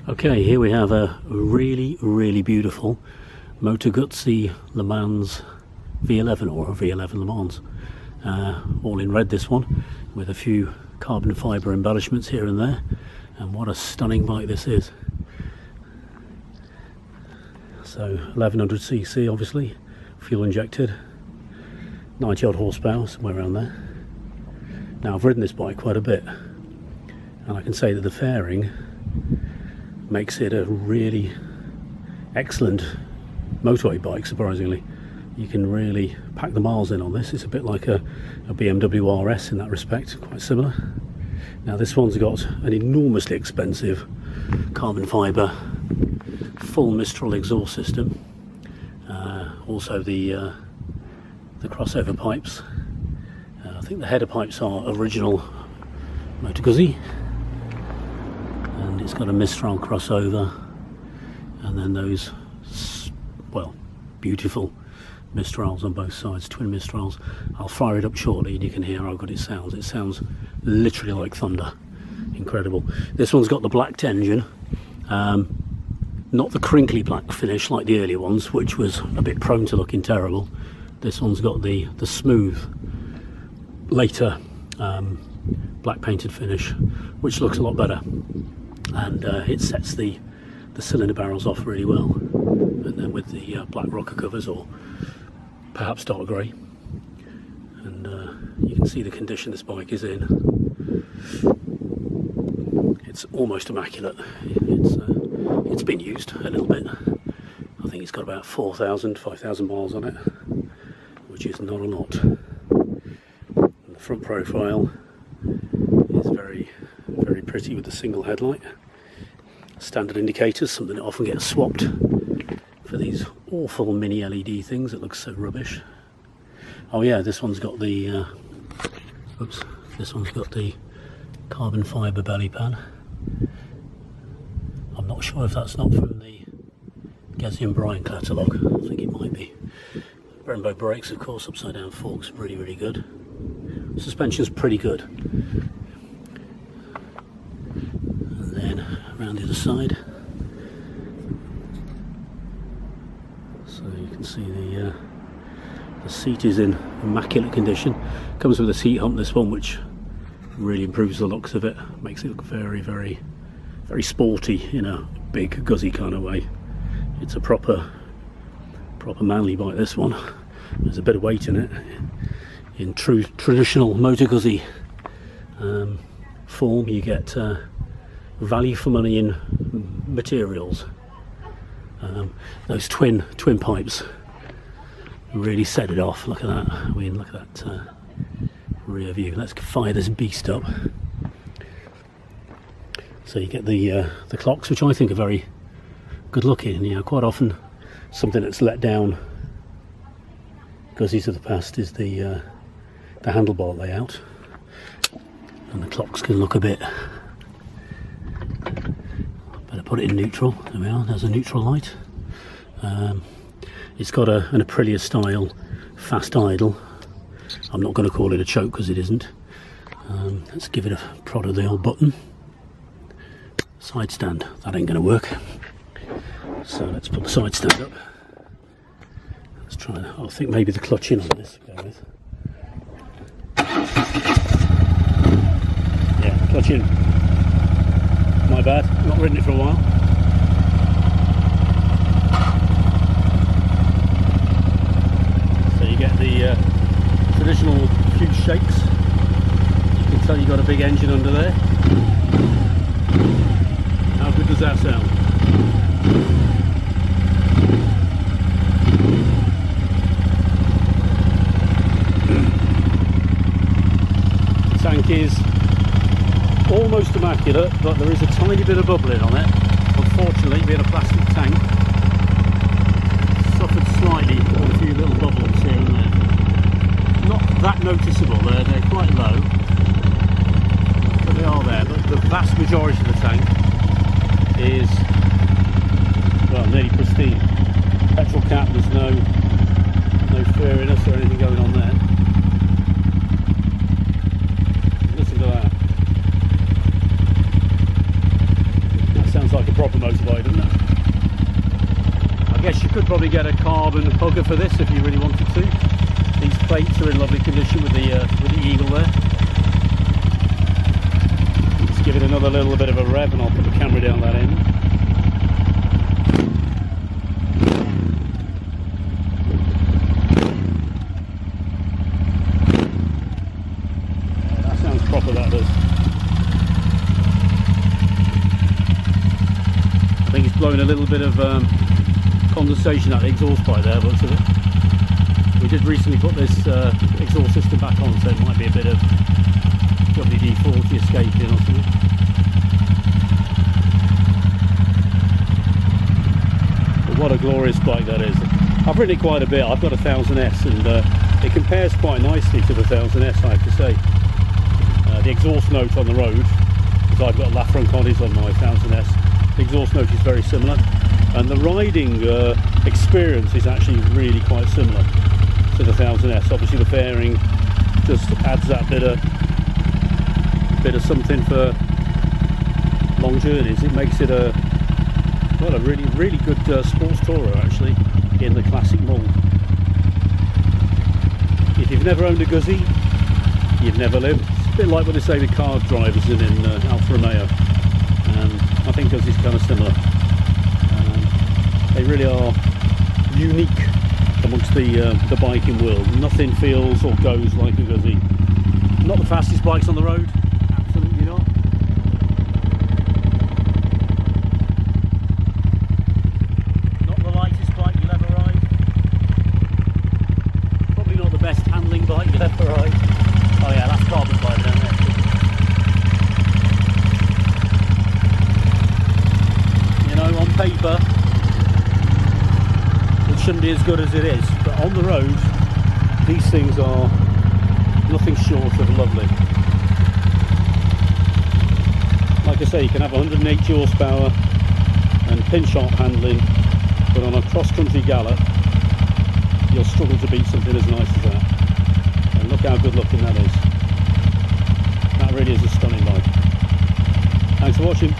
Okay, here we have a really beautiful Moto Guzzi Le Mans V11 or a V11 Le Mans. All in red, this one, with a few carbon fibre embellishments here and there. And what a stunning bike this is. So 1100cc, obviously, fuel injected, 90 odd horsepower, somewhere around there. Now I've ridden this bike quite a bit, and I can say that the fairing makes it a really excellent motorway bike, surprisingly. You can really pack the miles in on this. It's a bit like a BMW RS in that respect, quite similar. Now this one's got an enormously expensive carbon fibre full Mistral exhaust system. Also the crossover pipes. I think the header pipes are original Moto Guzzi. And it's got a mistral crossover, and then those, well, beautiful mistrals on both sides, twin mistrals. I'll fire it up shortly and you can hear how good it sounds. It sounds literally like thunder. Incredible. This one's got the blacked engine, not the crinkly black finish like the earlier ones, which was a bit prone to looking terrible. This one's got the smooth, later black painted finish, which looks a lot better. And it sets the cylinder barrels off really well, and then with the black rocker covers, or perhaps dark grey. And you can see the condition this bike is in. It's almost immaculate. It's been used a little bit. I think it's got about 5,000 miles on it, which is not a lot. And the front profile is very pretty with the single headlight. Standard indicators, something that often gets swapped for these awful mini LED things that look so rubbish. Oh yeah, this one's got the this one's got the carbon fibre belly pan. I'm not sure if that's not from the Guzzi and Bryan catalogue. I think it might be. Brembo brakes, of course, upside down forks, really good. Suspension's pretty good. And then around the other side, so you can see the seat is in immaculate condition. Comes with a seat hump, this one, which really improves the looks of it, makes it look very sporty in a big Guzzi kind of way. It's a proper manly bike, this one. There's a bit of weight in it, in true traditional Moto Guzzi form. You get value for money in materials. Those twin pipes really set it off. Look at that. I mean, look at that rear view. Let's fire this beast up. So you get the clocks, which I think are very good looking. You know, quite often something that's let down Guzzis of the past is the handlebar layout, and the clocks can look a bit. Better put it in neutral. There we are. There's a neutral light. It's got an Aprilia style fast idle. I'm not going to call it a choke because it isn't. Let's give it a prod of the old button. Side stand. That ain't going to work. So let's put the side stand up. Let's try. I think maybe the clutch in on this. Go with. Yeah, clutch in. My bad. Not ridden it for a while. So you get the traditional few shakes. You can tell you've got a big engine under there. How good does that sound? The tank is almost immaculate, but there is a tiny bit of bubbling on it. Unfortunately, being a plastic tank, suffered slightly with a few little bubbles here and there. Not that noticeable, they're quite low, but they are there. But the vast majority of the tank is, well, nearly pristine. Petrol cap, there's no furriness or anything going on there. Listen to that. That sounds like a proper probably get a carbon hugger for this if you really wanted to. These plates are in lovely condition with the eagle there. Let's give it another little bit of a rev and I'll put the camera down that end. Yeah, that sounds proper, that does. I think it's blowing a little bit of condensation out the exhaust pipe there, looks of it. We did recently put this exhaust system back on, so it might be a bit of WD-40 escaping or something. But what a glorious bike that is. I've ridden it quite a bit. I've got a 1000S and it compares quite nicely to the 1000S, I have to say. The exhaust note on the road, because I've got Lafranconis on my 1000S, the exhaust note is very similar, and the riding experience is actually really quite similar to the 1000S. Obviously the fairing just adds that bit of something for long journeys. It makes it a really good sports tourer actually in the classic mould. If you've never owned a Guzzi, you've never lived. It's a bit like what they say the car drivers in Alfa Romeo. I think Guzzi's kind of similar. They really are unique amongst the biking world. Nothing feels or goes like a Guzzi. Not the fastest bikes on the road, absolutely not. Not the lightest bike you'll ever ride. Probably not the best handling bike you'll ever ride. Oh yeah, that's carbon fibre down there. On paper it shouldn't be as good as it is, but on the road these things are nothing short of lovely. Like I say, you can have 180 horsepower and pin-sharp handling, but on a cross-country gallop you'll struggle to beat something as nice as that. And look how good looking that is. That really is a stunning bike. Thanks for watching.